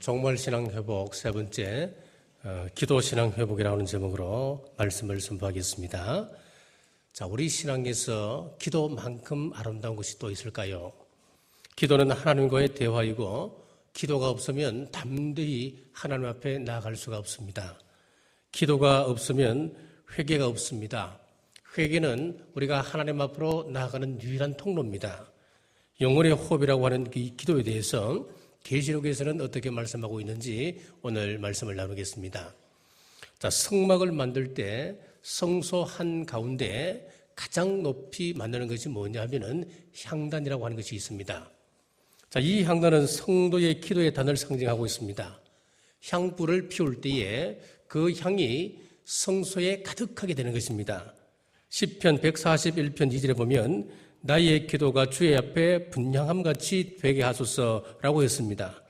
종말신앙회복 세 번째 기도신앙회복이라는 제목으로 말씀을 선포하겠습니다. 자, 우리 신앙에서 기도만큼 아름다운 것이 또 있을까요? 기도는 하나님과의 대화이고 기도가 없으면 담대히 하나님 앞에 나아갈 수가 없습니다. 기도가 없으면 회개가 없습니다. 회개는 우리가 하나님 앞으로 나아가는 유일한 통로입니다. 영혼의 호흡이라고 하는 이 기도에 대해서 계시록에서는 어떻게 말씀하고 있는지 오늘 말씀을 나누겠습니다. 자, 성막을 만들 때 성소 한 가운데 가장 높이 만드는 것이 뭐냐 하면은 향단이라고 하는 것이 있습니다. 자, 이 향단은 성도의 기도의 단을 상징하고 있습니다. 향불을 피울 때에 그 향이 성소에 가득하게 되는 것입니다. 시편 141편 2절에 보면 나의 기도가 주의 앞에 분향함같이 되게 하소서라고 했습니다.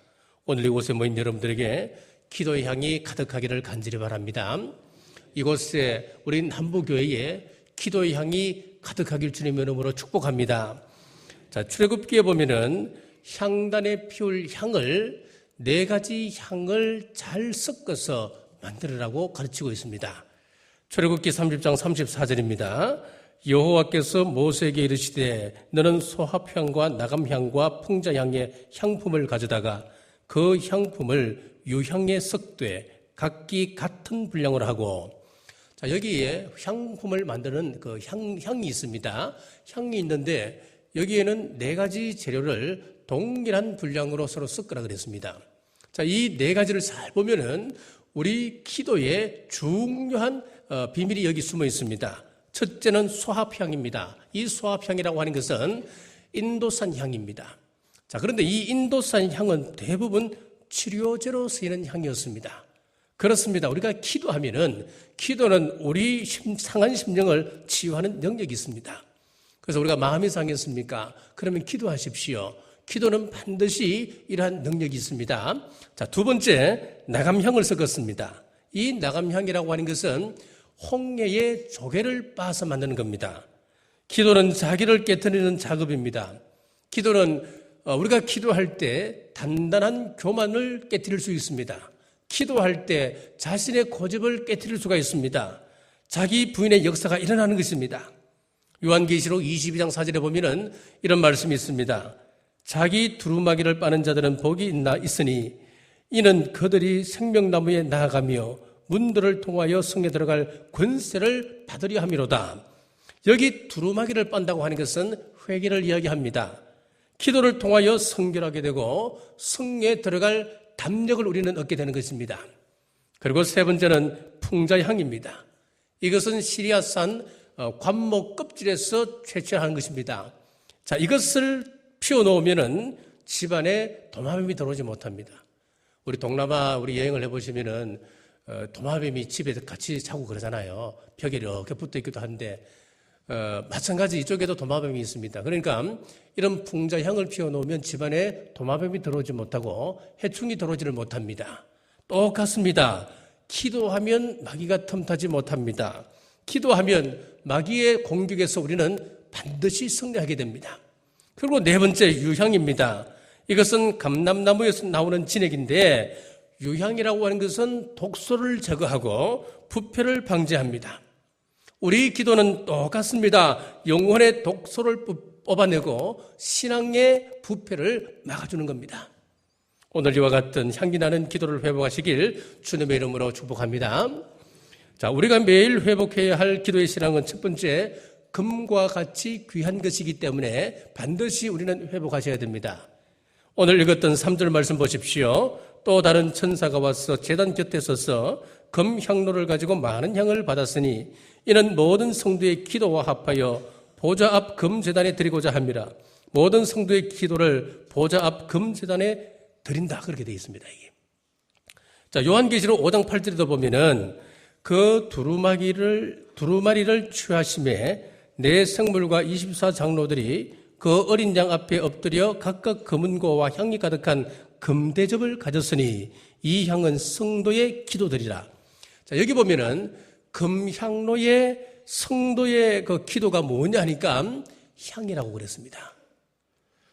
오늘 이곳에 모인 여러분들에게 기도의 향이 가득하기를 간절히 바랍니다. 이곳에 우리 남부교회에 기도의 향이 가득하길 주님의 이름으로 축복합니다. 자, 출애굽기에 보면은 향단에 피울 향을 4가지 향을 잘 섞어서 만들으라고 가르치고 있습니다. 출애굽기 30장 34절입니다. 여호와께서 모세에게 이르시되 너는 소합향과 나감향과 풍자향의 향품을 가져다가 그 향품을 유향에 섞되 각기 같은 분량으로 하고, 자, 여기에 향품을 만드는 그 향이 있습니다. 향이 있는데 여기에는 4가지 재료를 동일한 분량으로 서로 섞으라 그랬습니다. 자, 이 4가지를 잘 보면은 우리 기도에 중요한 비밀이 여기 숨어 있습니다. 첫째는 소합향입니다. 이 소합향이라고 하는 것은 인도산 향입니다. 자, 그런데 이 인도산 향은 대부분 치료제로 쓰이는 향이었습니다. 그렇습니다. 우리가 기도는 우리 상한 심령을 치유하는 능력이 있습니다. 그래서 우리가 마음이 상했습니까? 그러면 기도하십시오. 기도는 반드시 이러한 능력이 있습니다. 자, 두 번째, 나감향을 섞었습니다. 이 나감향이라고 하는 것은 홍해의 조개를 빻아서 만드는 겁니다. 기도는 자기를 깨트리는 작업입니다. 기도는 우리가 기도할 때 단단한 교만을 깨트릴 수 있습니다. 기도할 때 자신의 고집을 깨트릴 수가 있습니다. 자기 부인의 역사가 일어나는 것입니다. 요한계시록 22장 4절에 보면은 이런 말씀이 있습니다. 자기 두루마기를 빠는 자들은 복이 있으니 이는 그들이 생명나무에 나아가며 문들을 통하여 성에 들어갈 권세를 받으려 함이로다. 여기 두루마기를 빤다고 하는 것은 회개를 이야기합니다. 기도를 통하여 성결하게 되고 성에 들어갈 담력을 우리는 얻게 되는 것입니다. 그리고 세 번째는 풍자향입니다. 이것은 시리아산 관목 껍질에서 채취하는 것입니다. 자, 이것을 피워놓으면은 집안에 도마뱀이 들어오지 못합니다. 우리 동남아 여행을 해보시면은 도마뱀이 집에 같이 자고 그러잖아요. 벽에 이렇게 붙어 있기도 한데 마찬가지 이쪽에도 도마뱀이 있습니다. 그러니까 이런 풍자향을 피워놓으면 집안에 도마뱀이 들어오지 못하고 해충이 들어오지를 못합니다. 똑같습니다. 기도하면 마귀가 틈타지 못합니다. 기도하면 마귀의 공격에서 우리는 반드시 승리하게 됩니다. 그리고 네 번째, 유향입니다. 이것은 감람나무에서 나오는 진액인데 유향이라고 하는 것은 독소를 제거하고 부패를 방지합니다. 우리 기도는 똑같습니다. 영혼의 독소를 뽑아내고 신앙의 부패를 막아주는 겁니다. 오늘 이와 같은 향기 나는 기도를 회복하시길 주님의 이름으로 축복합니다. 자, 우리가 매일 회복해야 할 기도의 신앙은 첫 번째, 금과 같이 귀한 것이기 때문에 반드시 우리는 회복하셔야 됩니다. 오늘 읽었던 3절 말씀 보십시오. 또 다른 천사가 와서 제단 곁에 서서 금향로를 가지고 많은 향을 받았으니 이는 모든 성도의 기도와 합하여 보좌 앞 금제단에 드리고자 합니다. 모든 성도의 기도를 보좌 앞 금제단에 드린다, 그렇게 되어 있습니다. 이게. 자, 요한계시록 5장 8절에도 보면은 그 두루마리를 취하심에 네 생물과 24장로들이 그 어린 양 앞에 엎드려 각각 금은고와 향이 가득한 금대접을 가졌으니 이 향은 성도의 기도들이라. 자, 여기 보면은 금향로의 성도의 그 기도가 뭐냐 하니까 향이라고 그랬습니다.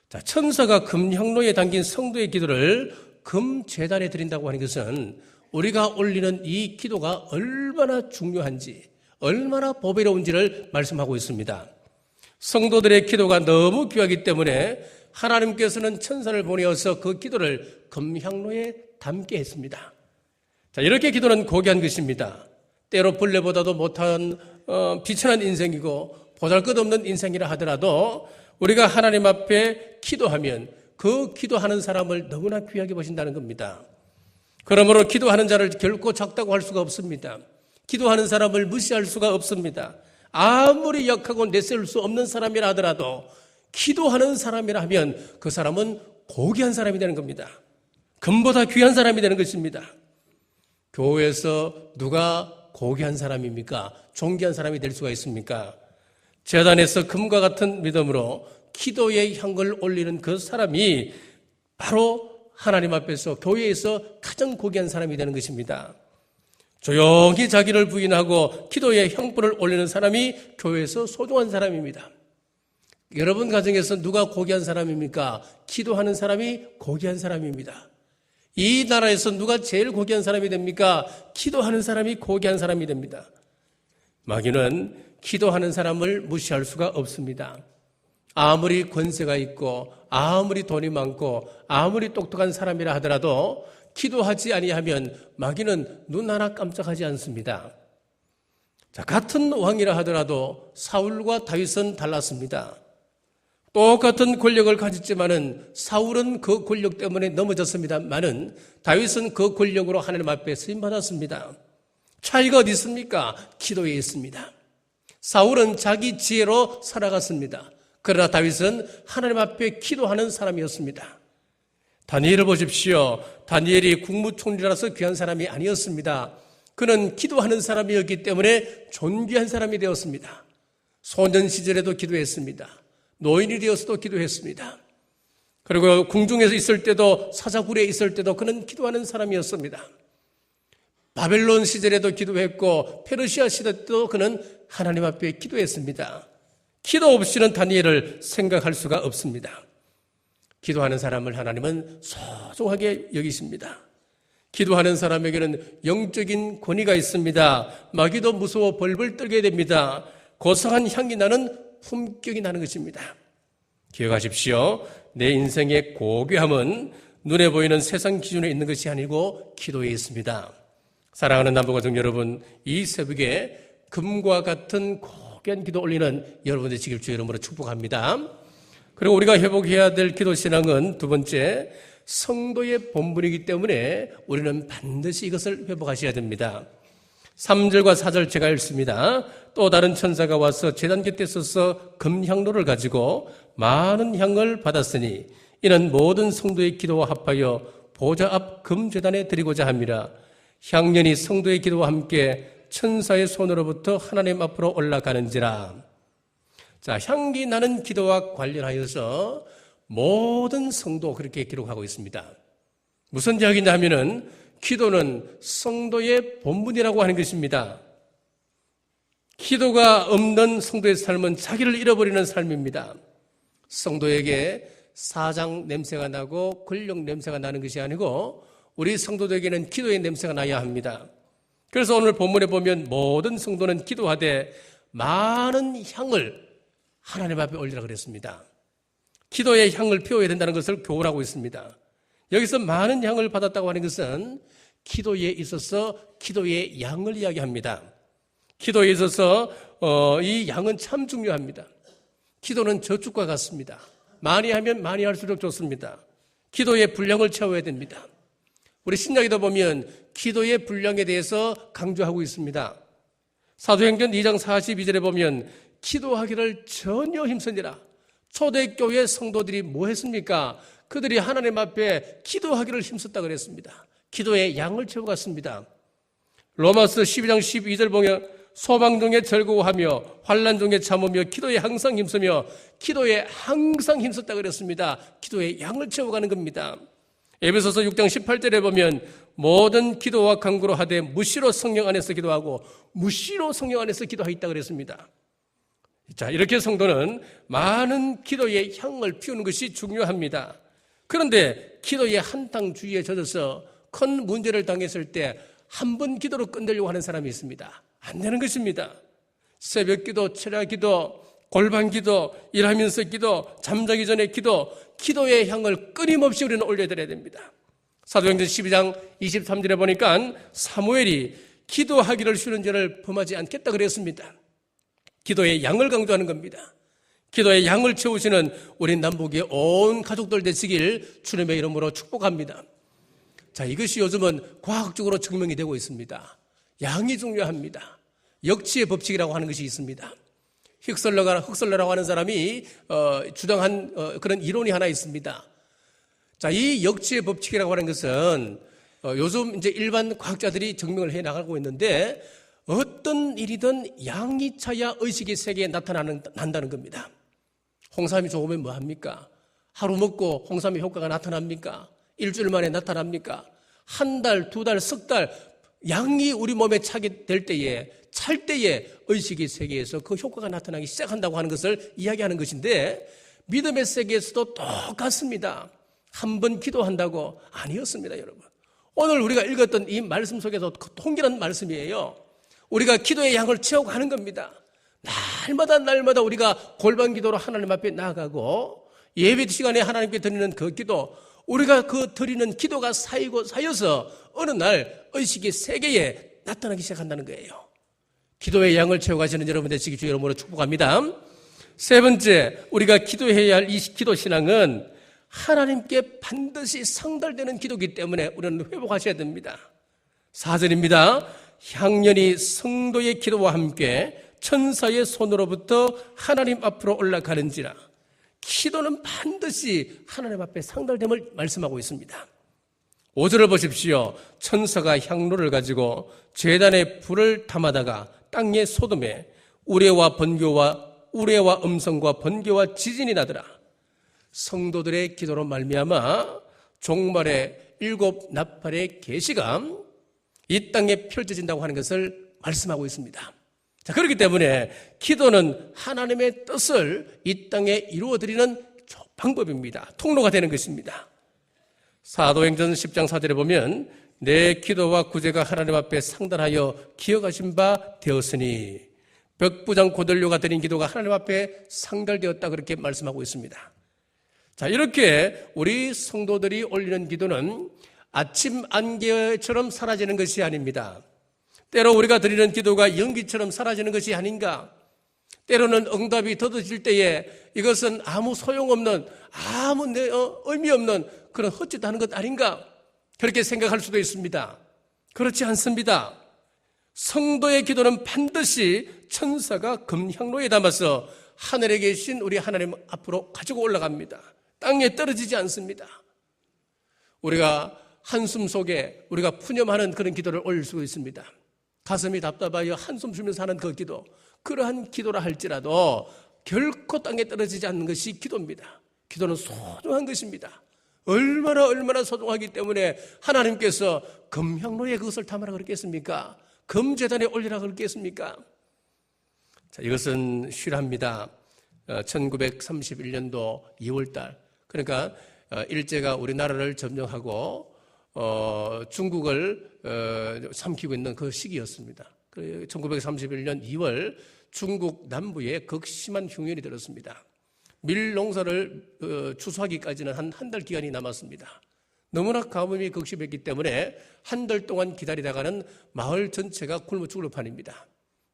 자, 천사가 금향로에 담긴 성도의 기도를 금제단에 드린다고 하는 것은 우리가 올리는 이 기도가 얼마나 중요한지, 얼마나 보배로운지를 말씀하고 있습니다. 성도들의 기도가 너무 귀하기 때문에 하나님께서는 천사를 보내어서 그 기도를 금향로에 담게 했습니다. 자, 이렇게 기도는 고귀한 것입니다. 때로 벌레보다도 못한 비천한 인생이고 보잘것없는 인생이라 하더라도 우리가 하나님 앞에 기도하면 그 기도하는 사람을 너무나 귀하게 보신다는 겁니다. 그러므로 기도하는 자를 결코 작다고 할 수가 없습니다. 기도하는 사람을 무시할 수가 없습니다. 아무리 약하고 내세울 수 없는 사람이라 하더라도 기도하는 사람이라 하면 그 사람은 고귀한 사람이 되는 겁니다. 금보다 귀한 사람이 되는 것입니다. 교회에서 누가 고귀한 사람입니까? 존귀한 사람이 될 수가 있습니까? 제단에서 금과 같은 믿음으로 기도의 향을 올리는 그 사람이 바로 하나님 앞에서 교회에서 가장 고귀한 사람이 되는 것입니다. 조용히 자기를 부인하고 기도의 향불을 올리는 사람이 교회에서 소중한 사람입니다. 여러분 가정에서 누가 고귀한 사람입니까? 기도하는 사람이 고귀한 사람입니다. 이 나라에서 누가 제일 고귀한 사람이 됩니까? 기도하는 사람이 고귀한 사람이 됩니다. 마귀는 기도하는 사람을 무시할 수가 없습니다. 아무리 권세가 있고 아무리 돈이 많고 아무리 똑똑한 사람이라 하더라도 기도하지 아니하면 마귀는 눈 하나 깜짝하지 않습니다. 자, 같은 왕이라 하더라도 사울과 다윗은 달랐습니다. 똑같은 권력을 가졌지만은 사울은 그 권력 때문에 넘어졌습니다만은 다윗은 그 권력으로 하나님 앞에 쓰임 받았습니다. 차이가 어디 있습니까? 기도에 있습니다. 사울은 자기 지혜로 살아갔습니다. 그러나 다윗은 하나님 앞에 기도하는 사람이었습니다. 다니엘을 보십시오. 다니엘이 국무총리라서 귀한 사람이 아니었습니다. 그는 기도하는 사람이었기 때문에 존귀한 사람이 되었습니다. 소년 시절에도 기도했습니다. 노인이 되어서도 기도했습니다. 그리고 궁중에서 있을 때도 사자굴에 있을 때도 그는 기도하는 사람이었습니다. 바벨론 시절에도 기도했고 페르시아 시대 때도 그는 하나님 앞에 기도했습니다. 기도 없이는 다니엘을 생각할 수가 없습니다. 기도하는 사람을 하나님은 소중하게 여기십니다. 기도하는 사람에게는 영적인 권위가 있습니다. 마귀도 무서워 벌벌 떨게 됩니다. 고소한 향이 나는 품격이 나는 것입니다. 기억하십시오. 내 인생의 고귀함은 눈에 보이는 세상 기준에 있는 것이 아니고 기도에 있습니다. 사랑하는 남부가족 여러분, 이 새벽에 금과 같은 고귀한 기도 올리는 여러분들 되시길 주의 이름으로 축복합니다. 그리고 우리가 회복해야 될 기도 신앙은 두 번째, 성도의 본분이기 때문에 우리는 반드시 이것을 회복하셔야 됩니다. 3절과 4절 제가 읽습니다. 또 다른 천사가 와서 제단 곁에 서서 금향로를 가지고 많은 향을 받았으니 이는 모든 성도의 기도와 합하여 보좌 앞 금제단에 드리고자 함이라. 향연이 성도의 기도와 함께 천사의 손으로부터 하나님 앞으로 올라가는지라. 자, 향기 나는 기도와 관련하여서 모든 성도 그렇게 기록하고 있습니다. 무슨 이야기냐 하면은 기도는 성도의 본분이라고 하는 것입니다. 기도가 없는 성도의 삶은 자기를 잃어버리는 삶입니다. 성도에게 사장 냄새가 나고 권력 냄새가 나는 것이 아니고 우리 성도들에게는 기도의 냄새가 나야 합니다. 그래서 오늘 본문에 보면 모든 성도는 기도하되 많은 향을 하나님 앞에 올리라 그랬습니다. 기도의 향을 피워야 된다는 것을 교훈하고 있습니다. 여기서 많은 향을 받았다고 하는 것은 기도에 있어서 기도의 양을 이야기합니다. 기도에 있어서 이 양은 참 중요합니다. 기도는 저축과 같습니다. 많이 하면 많이 할수록 좋습니다. 기도의 분량을 채워야 됩니다. 우리 신약에도 보면 기도의 분량에 대해서 강조하고 있습니다. 사도행전 2장 42절에 보면 기도하기를 전혀 힘쓰니라. 초대교회 성도들이 뭐 했습니까? 그들이 하나님 앞에 기도하기를 힘썼다 그랬습니다. 기도의 양을 채워갔습니다. 로마서 12장 12절 보면 소망 중에 즐거워하며 환난 중에 참으며 기도에 항상 힘쓰며 기도에 항상 힘썼다 그랬습니다. 기도의 양을 채워가는 겁니다. 에베소서 6장 18절에 보면 모든 기도와 간구로 하되 무시로 성령 안에서 기도하고 무시로 성령 안에서 기도하였다 그랬습니다. 자, 이렇게 성도는 많은 기도의 향을 피우는 것이 중요합니다. 그런데 기도의 한탕 주의에 젖어서 큰 문제를 당했을 때 한 번 기도로 끝내려고 하는 사람이 있습니다. 안 되는 것입니다. 새벽 기도, 철야 기도, 골반 기도, 일하면서 기도, 잠자기 전에 기도, 기도의 향을 끊임없이 우리는 올려드려야 됩니다. 사도행전 12장 23절에 보니까 사무엘이 기도하기를 쉬는 죄를 범하지 않겠다 그랬습니다. 기도의 양을 강조하는 겁니다. 기도의 양을 채우시는 우리 남북의 온 가족들 되시길 주님의 이름으로 축복합니다. 자, 이것이 요즘은 과학적으로 증명이 되고 있습니다. 양이 중요합니다. 역치의 법칙이라고 하는 것이 있습니다. 흑설러라고 하는 사람이 주장한 그런 이론이 하나 있습니다. 자, 이 역치의 법칙이라고 하는 것은 요즘 이제 일반 과학자들이 증명을 해 나가고 있는데 어떤 일이든 양이 차야 의식의 세계에 난다는 겁니다. 홍삼이 좋으면 뭐 합니까? 하루 먹고 홍삼의 효과가 나타납니까? 일주일 만에 나타납니까? 한 달, 두 달, 석 달 양이 우리 몸에 차게 될 때에 찰 때에 의식의 세계에서 그 효과가 나타나기 시작한다고 하는 것을 이야기하는 것인데 믿음의 세계에서도 똑같습니다. 한 번 기도한다고 아니었습니다, 여러분. 오늘 우리가 읽었던 이 말씀 속에서 통일한 말씀이에요. 우리가 기도의 양을 채워가는 겁니다. 날마다 우리가 골반 기도로 하나님 앞에 나아가고 예배 시간에 하나님께 드리는 그 기도, 우리가 그 드리는 기도가 쌓여서 어느 날 의식의 세계에 나타나기 시작한다는 거예요. 기도의 양을 채워가시는 여러분 되시기 주 이름으로 축복합니다. 세 번째, 우리가 기도해야 할 이 기도 신앙은 하나님께 반드시 상달되는 기도이기 때문에 우리는 회복하셔야 됩니다. 4절입니다. 향연이 성도의 기도와 함께 천사의 손으로부터 하나님 앞으로 올라가는지라. 기도는 반드시 하나님 앞에 상달됨을 말씀하고 있습니다. 5절을 보십시오. 천사가 향로를 가지고 제단에 불을 담아다가 땅의 소돔에 우레와 음성과 번개와 지진이 나더라. 성도들의 기도로 말미암아 종말의 7 나팔의 계시가 이 땅에 펼쳐진다고 하는 것을 말씀하고 있습니다. 자, 그렇기 때문에 기도는 하나님의 뜻을 이 땅에 이루어드리는 방법입니다. 통로가 되는 것입니다. 사도행전 10장 4절에 보면 내 기도와 구제가 하나님 앞에 상달하여 기억하신 바 되었으니 벽부장 고넬료가 드린 기도가 하나님 앞에 상달되었다 그렇게 말씀하고 있습니다. 자, 이렇게 우리 성도들이 올리는 기도는 아침 안개처럼 사라지는 것이 아닙니다. 때로 우리가 드리는 기도가 연기처럼 사라지는 것이 아닌가? 때로는 응답이 더뎌질 때에 이것은 아무 소용없는, 아무 의미 없는 그런 헛짓하는 것 아닌가? 그렇게 생각할 수도 있습니다. 그렇지 않습니다. 성도의 기도는 반드시 천사가 금향로에 담아서 하늘에 계신 우리 하나님 앞으로 가지고 올라갑니다. 땅에 떨어지지 않습니다. 우리가 한숨 속에 우리가 푸념하는 그런 기도를 올릴 수 있습니다. 가슴이 답답하여 한숨 쉬면서 하는 그 기도, 그러한 기도라 할지라도 결코 땅에 떨어지지 않는 것이 기도입니다. 기도는 소중한 것입니다. 얼마나 소중하기 때문에 하나님께서 금향로에 그것을 담으라 그랬겠습니까? 금제단에 올리라 그랬겠습니까? 자, 이것은 실합니다. 1931년도 2월달, 그러니까 일제가 우리나라를 점령하고 중국을 삼키고 있는 그 시기였습니다. 1931년 2월 중국 남부에 극심한 흉년이 들었습니다. 밀 농사를 추수하기까지는 한 달 기간이 남았습니다. 너무나 가뭄이 극심했기 때문에 한 달 동안 기다리다가는 마을 전체가 굶어 죽을 판입니다.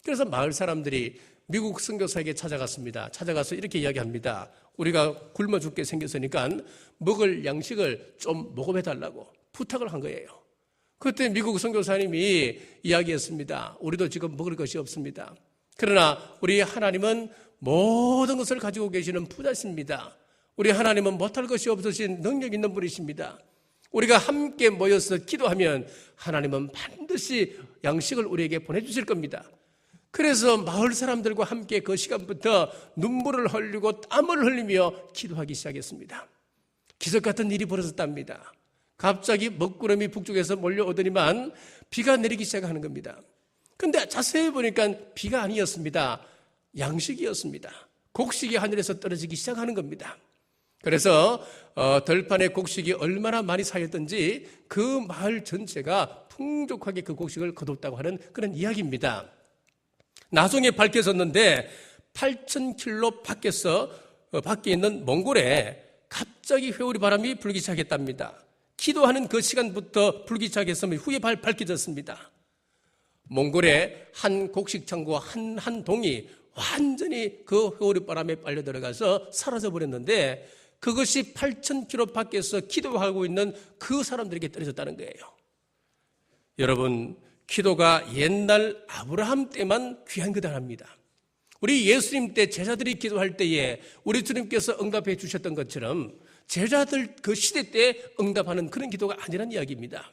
그래서 마을 사람들이 미국 선교사에게 찾아갔습니다. 찾아가서 이렇게 이야기합니다. 우리가 굶어 죽게 생겼으니까 먹을 양식을 좀 모금해달라고 부탁을 한 거예요. 그때 미국 선교사님이 이야기했습니다. 우리도 지금 먹을 것이 없습니다. 그러나 우리 하나님은 모든 것을 가지고 계시는 부자십니다. 우리 하나님은 못할 것이 없으신 능력 있는 분이십니다. 우리가 함께 모여서 기도하면 하나님은 반드시 양식을 우리에게 보내주실 겁니다. 그래서 마을 사람들과 함께 그 시간부터 눈물을 흘리고 땀을 흘리며 기도하기 시작했습니다. 기적 같은 일이 벌어졌답니다. 갑자기 먹구름이 북쪽에서 몰려오더니만 비가 내리기 시작하는 겁니다. 그런데 자세히 보니까 비가 아니었습니다. 양식이었습니다. 곡식이 하늘에서 떨어지기 시작하는 겁니다. 그래서 들판에 곡식이 얼마나 많이 쌓였던지 그 마을 전체가 풍족하게 그 곡식을 거뒀다고 하는 그런 이야기입니다. 나중에 밝혀졌는데 8,000km 밖에 있는 몽골에 갑자기 회오리 바람이 불기 시작했답니다. 기도하는 그 시간부터 불기 시작했으면 후에 밝혀졌습니다. 몽골의 한 곡식 창고 한 동이 완전히 그 회오리 바람에 빨려 들어가서 사라져 버렸는데 그것이 8,000km 밖에서 기도하고 있는 그 사람들에게 떨어졌다는 거예요. 여러분, 기도가 옛날 아브라함 때만 귀한 것 아닙니다. 우리 예수님 때 제자들이 기도할 때에 우리 주님께서 응답해 주셨던 것처럼 제자들 그 시대 때 응답하는 그런 기도가 아니라는 이야기입니다.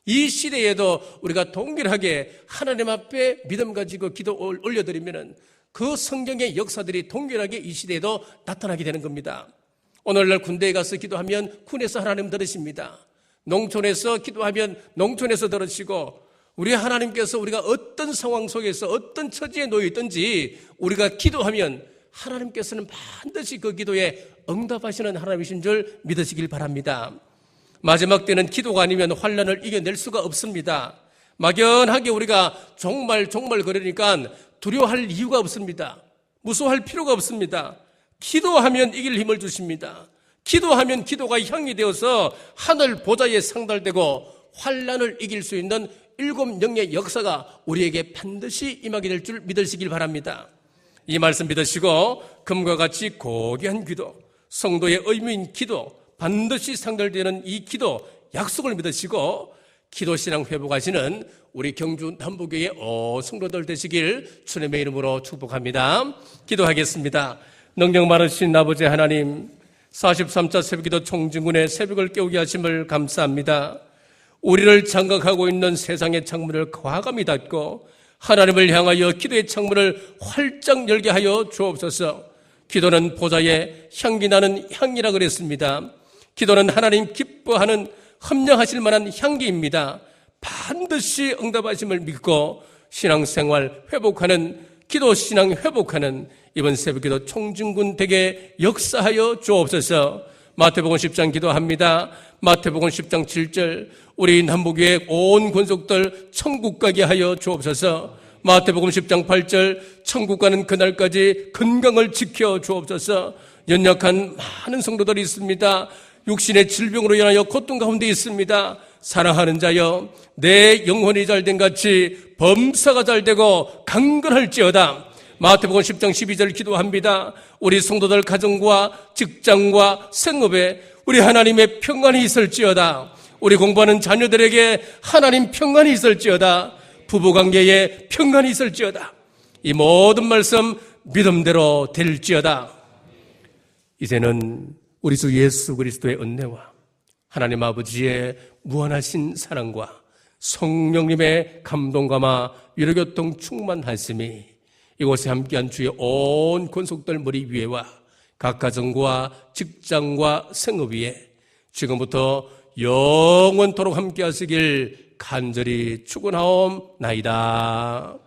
이 시대에도 우리가 동일하게 하나님 앞에 믿음 가지고 기도 올려드리면 그 성경의 역사들이 동일하게 이 시대에도 나타나게 되는 겁니다. 오늘날 군대에 가서 기도하면 군에서 하나님 들으십니다. 농촌에서 기도하면 농촌에서 들으시고 우리 하나님께서 우리가 어떤 상황 속에서 어떤 처지에 놓여 있든지 우리가 기도하면 하나님께서는 반드시 그 기도에 응답하시는 하나님이신 줄 믿으시길 바랍니다. 마지막 때는 기도가 아니면 환난을 이겨낼 수가 없습니다. 막연하게 우리가 정말 그러니까 두려워할 이유가 없습니다. 무서워할 필요가 없습니다. 기도하면 이길 힘을 주십니다. 기도하면 기도가 향이 되어서 하늘 보좌에 상달되고 환난을 이길 수 있는 7영의 역사가 우리에게 반드시 임하게 될 줄 믿으시길 바랍니다. 이 말씀 믿으시고 금과 같이 고귀한 기도, 성도의 의무인 기도, 반드시 상달되는 이 기도 약속을 믿으시고 기도신앙 회복하시는 우리 경주 남부교회 성도들 되시길 주님의 이름으로 축복합니다. 기도하겠습니다. 능력 많으신 아버지 하나님, 43차 새벽기도 총진군의 새벽을 깨우게 하심을 감사합니다. 우리를 장악하고 있는 세상의 창문을 과감히 닫고 하나님을 향하여 기도의 창문을 활짝 열게 하여 주옵소서. 기도는 보좌에 향기 나는 향이라 그랬습니다. 기도는 하나님 기뻐하는 헌정하실 만한 향기입니다. 반드시 응답하심을 믿고 신앙생활 회복하는 기도 신앙 회복하는 이번 새벽기도 총진군 되게 역사하여 주옵소서. 마태복음 10장 기도합니다. 마태복음 10장 7절 우리 남북의 온 권속들 천국 가게 하여 주옵소서. 마태복음 10장 8절 천국 가는 그날까지 건강을 지켜 주옵소서. 연약한 많은 성도들이 있습니다. 육신의 질병으로 인하여 고통 가운데 있습니다. 사랑하는 자여, 내 영혼이 잘된 같이 범사가 잘되고 강건할지어다. 마태복음 10장 12절 기도합니다. 우리 성도들 가정과 직장과 생업에 우리 하나님의 평안이 있을지어다. 우리 공부하는 자녀들에게 하나님 평안이 있을지어다. 부부관계에 평안이 있을지어다. 이 모든 말씀 믿음대로 될지어다. 이제는 우리 주 예수 그리스도의 은혜와 하나님 아버지의 무한하신 사랑과 성령님의 감동감화 위로교통 충만하심이 이곳에 함께한 주의 온 권속들 머리 위에와 각 가정과 직장과 생업 위에 지금부터 영원토록 함께하시길 간절히 축원하옵나이다.